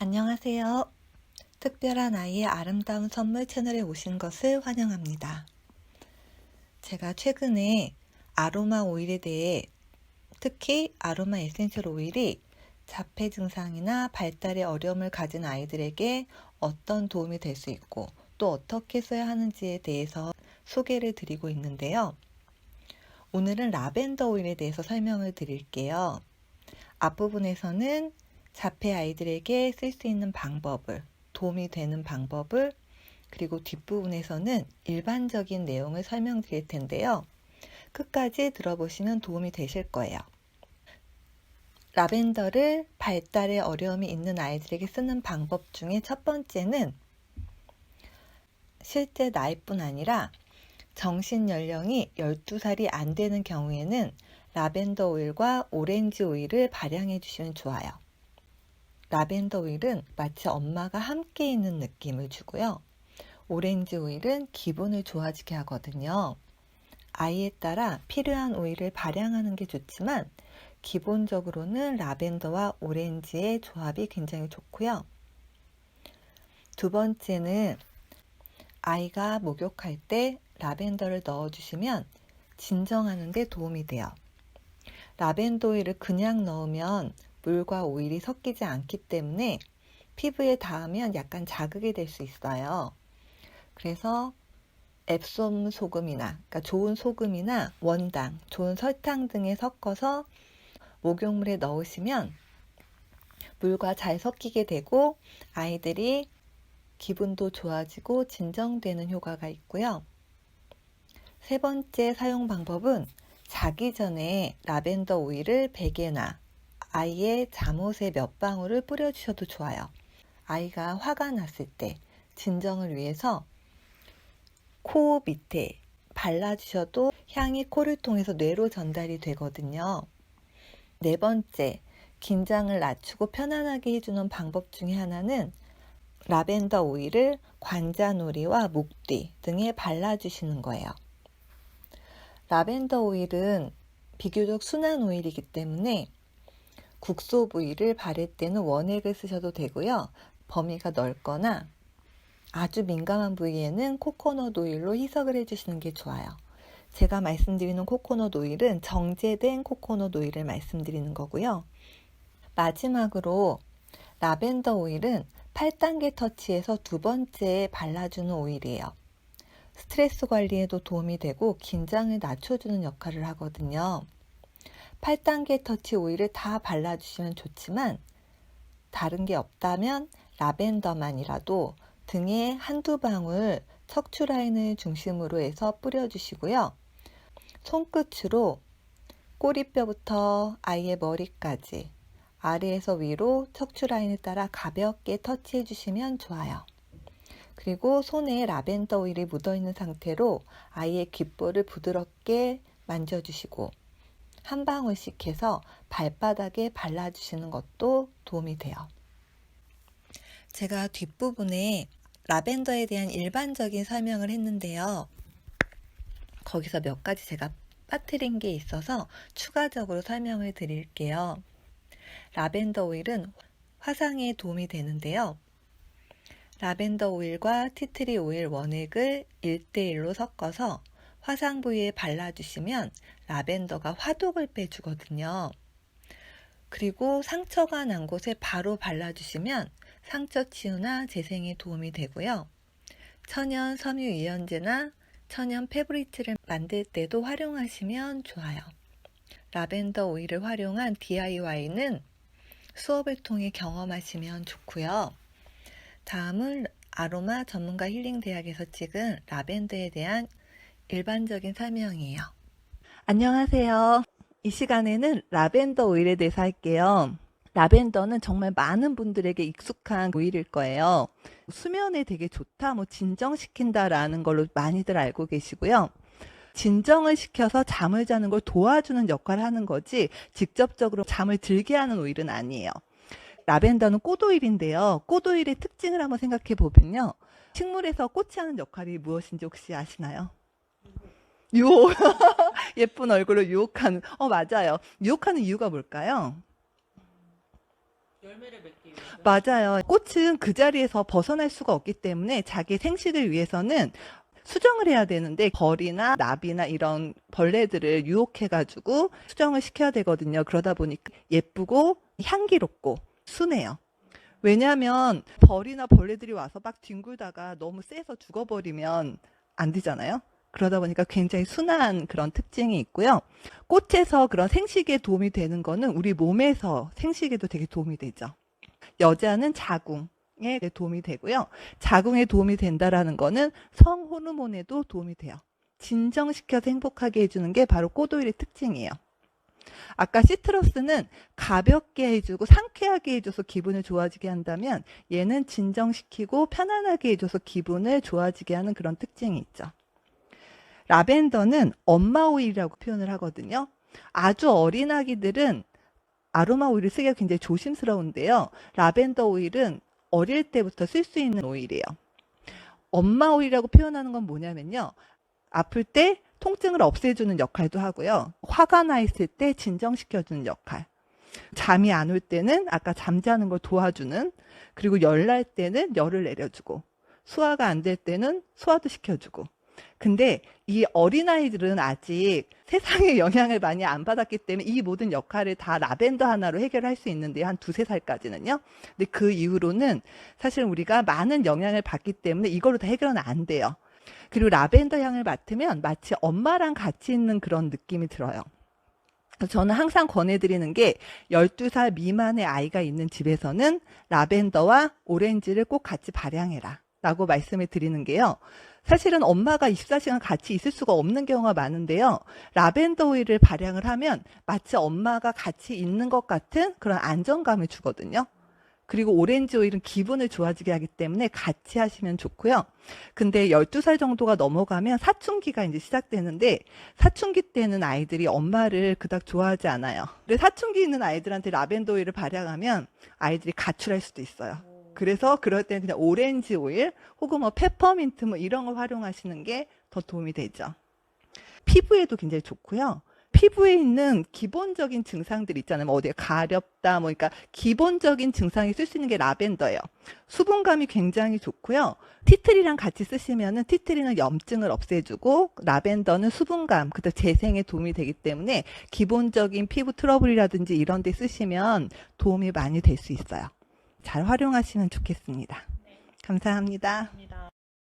안녕하세요. 특별한 아이의 아름다운 선물 채널에 오신 것을 환영합니다. 제가 최근에 아로마 오일에 대해, 특히 아로마 에센셜 오일이 자폐 증상이나 발달에 어려움을 가진 아이들에게 어떤 도움이 될 수 있고 또 어떻게 써야 하는지에 대해서 소개를 드리고 있는데요. 오늘은 라벤더 오일에 대해서 설명을 드릴게요. 앞부분에서는 자폐 아이들에게 쓸 수 있는 방법을, 도움이 되는 방법을, 그리고 뒷부분에서는 일반적인 내용을 설명드릴 텐데요. 끝까지 들어보시면 도움이 되실 거예요. 라벤더를 발달에 어려움이 있는 아이들에게 쓰는 방법 중에 첫 번째는 실제 나이뿐 아니라 정신 연령이 12살이 안 되는 경우에는 라벤더 오일과 오렌지 오일을 발향해 주시면 좋아요. 라벤더 오일은 마치 엄마가 함께 있는 느낌을 주고요. 오렌지 오일은 기분을 좋아지게 하거든요. 아이에 따라 필요한 오일을 발향하는 게 좋지만 기본적으로는 라벤더와 오렌지의 조합이 굉장히 좋고요. 두 번째는 아이가 목욕할 때 라벤더를 넣어주시면 진정하는 데 도움이 돼요. 라벤더 오일을 그냥 넣으면 물과 오일이 섞이지 않기 때문에 피부에 닿으면 약간 자극이 될 수 있어요. 그래서 앱솜 소금이나, 그러니까 좋은 소금이나 원당, 좋은 설탕 등에 섞어서 목욕물에 넣으시면 물과 잘 섞이게 되고 아이들이 기분도 좋아지고 진정되는 효과가 있고요. 세 번째 사용 방법은 자기 전에 라벤더 오일을 베개나 아이의 잠옷에 몇 방울을 뿌려주셔도 좋아요. 아이가 화가 났을 때 진정을 위해서 코 밑에 발라주셔도 향이 코를 통해서 뇌로 전달이 되거든요. 네 번째, 긴장을 낮추고 편안하게 해주는 방법 중에 하나는 라벤더 오일을 관자놀이와 목 뒤 등에 발라주시는 거예요. 라벤더 오일은 비교적 순한 오일이기 때문에 국소 부위를 바를 때는 원액을 쓰셔도 되고요. 범위가 넓거나 아주 민감한 부위에는 코코넛 오일로 희석을 해주시는 게 좋아요. 제가 말씀드리는 코코넛 오일은 정제된 코코넛 오일을 말씀드리는 거고요. 마지막으로 라벤더 오일은 8단계 터치에서 두 번째에 발라주는 오일이에요. 스트레스 관리에도 도움이 되고 긴장을 낮춰주는 역할을 하거든요. 8단계 터치 오일을 다 발라주시면 좋지만 다른 게 없다면 라벤더만이라도 등에 한두 방울 척추 라인을 중심으로 해서 뿌려주시고요. 손끝으로 꼬리뼈부터 아이의 머리까지 아래에서 위로 척추 라인을 따라 가볍게 터치해 주시면 좋아요. 그리고 손에 라벤더 오일이 묻어있는 상태로 아이의 귓볼을 부드럽게 만져주시고 한 방울씩 해서 발바닥에 발라주시는 것도 도움이 돼요. 제가 뒷부분에 라벤더에 대한 일반적인 설명을 했는데요. 거기서 몇 가지 제가 빠뜨린 게 있어서 추가적으로 설명을 드릴게요. 라벤더 오일은 화상에 도움이 되는데요. 라벤더 오일과 티트리 오일 원액을 1:1로 섞어서 화상 부위에 발라주시면 라벤더가 화독을 빼주거든요. 그리고 상처가 난 곳에 바로 발라주시면 상처 치유나 재생에 도움이 되고요. 천연 섬유 유연제나 천연 페브리즈를 만들 때도 활용하시면 좋아요. 라벤더 오일을 활용한 DIY는 수업을 통해 경험하시면 좋고요. 다음은 아로마 전문가 힐링 대학에서 찍은 라벤더에 대한 일반적인 설명이에요. 안녕하세요. 이 시간에는 라벤더 오일에 대해서 할게요. 라벤더는 정말 많은 분들에게 익숙한 오일일 거예요. 수면에 되게 좋다, 진정시킨다라는 걸로 많이들 알고 계시고요. 진정을 시켜서 잠을 자는 걸 도와주는 역할을 하는 거지 직접적으로 잠을 들게 하는 오일은 아니에요. 라벤더는 꽃오일인데요. 꽃오일의 특징을 한번 생각해 보면요. 식물에서 꽃이 하는 역할이 무엇인지 혹시 아시나요? 유혹. 예쁜 얼굴로 유혹하는. 맞아요. 유혹하는 이유가 뭘까요? 열매를 맺기 위해서. 맞아요. 꽃은 그 자리에서 벗어날 수가 없기 때문에 자기 생식을 위해서는 수정을 해야 되는데 벌이나 납이나 이런 벌레들을 유혹해가지고 수정을 시켜야 되거든요. 그러다 보니까 예쁘고 향기롭고 순해요. 왜냐하면 벌이나 벌레들이 와서 막 뒹굴다가 너무 세서 죽어버리면 안 되잖아요. 그러다 보니까 굉장히 순한 그런 특징이 있고요. 꽃에서 그런 생식에 도움이 되는 거는 우리 몸에서 생식에도 되게 도움이 되죠. 여자는 자궁에 도움이 되고요. 자궁에 도움이 된다라는 거는 성 호르몬에도 도움이 돼요. 진정시켜서 행복하게 해주는 게 바로 꽃오일의 특징이에요. 아까 시트러스는 가볍게 해주고 상쾌하게 해줘서 기분을 좋아지게 한다면 얘는 진정시키고 편안하게 해줘서 기분을 좋아지게 하는 그런 특징이 있죠. 라벤더는 엄마 오일이라고 표현을 하거든요. 아주 어린 아기들은 아로마 오일을 쓰기가 굉장히 조심스러운데요. 라벤더 오일은 어릴 때부터 쓸 수 있는 오일이에요. 엄마 오일이라고 표현하는 건 뭐냐면요. 아플 때 통증을 없애주는 역할도 하고요. 화가 나 있을 때 진정시켜주는 역할. 잠이 안 올 때는 아까 잠자는 걸 도와주는, 그리고 열 날 때는 열을 내려주고, 소화가 안 될 때는 소화도 시켜주고. 근데 이 어린아이들은 아직 세상의 영향을 많이 안 받았기 때문에 이 모든 역할을 다 라벤더 하나로 해결할 수 있는데요. 한 두세 살까지는요. 근데 그 이후로는 사실 우리가 많은 영향을 받기 때문에 이걸로 다 해결은 안 돼요. 그리고 라벤더 향을 맡으면 마치 엄마랑 같이 있는 그런 느낌이 들어요. 저는 항상 권해드리는 게 12살 미만의 아이가 있는 집에서는 라벤더와 오렌지를 꼭 같이 발향해라 라고 말씀을 드리는 게요. 사실은 엄마가 24시간 같이 있을 수가 없는 경우가 많은데요. 라벤더 오일을 발향을 하면 마치 엄마가 같이 있는 것 같은 그런 안정감을 주거든요. 그리고 오렌지 오일은 기분을 좋아지게 하기 때문에 같이 하시면 좋고요. 근데 12살 정도가 넘어가면 사춘기가 이제 시작되는데 사춘기 때는 아이들이 엄마를 그닥 좋아하지 않아요. 근데 사춘기 있는 아이들한테 라벤더 오일을 발향하면 아이들이 가출할 수도 있어요. 그래서 그럴 때는 그냥 오렌지 오일 혹은 뭐 페퍼민트 뭐 이런 걸 활용하시는 게 더 도움이 되죠. 피부에도 굉장히 좋고요. 피부에 있는 기본적인 증상들 있잖아요. 뭐 어디에 가렵다, 뭐 그러니까 기본적인 증상이 쓸 수 있는 게 라벤더예요. 수분감이 굉장히 좋고요. 티트리랑 같이 쓰시면은 티트리는 염증을 없애주고 라벤더는 수분감, 그다음 재생에 도움이 되기 때문에 기본적인 피부 트러블이라든지 이런 데 쓰시면 도움이 많이 될 수 있어요. 잘 활용하시면 좋겠습니다. 네, 감사합니다. 감사합니다.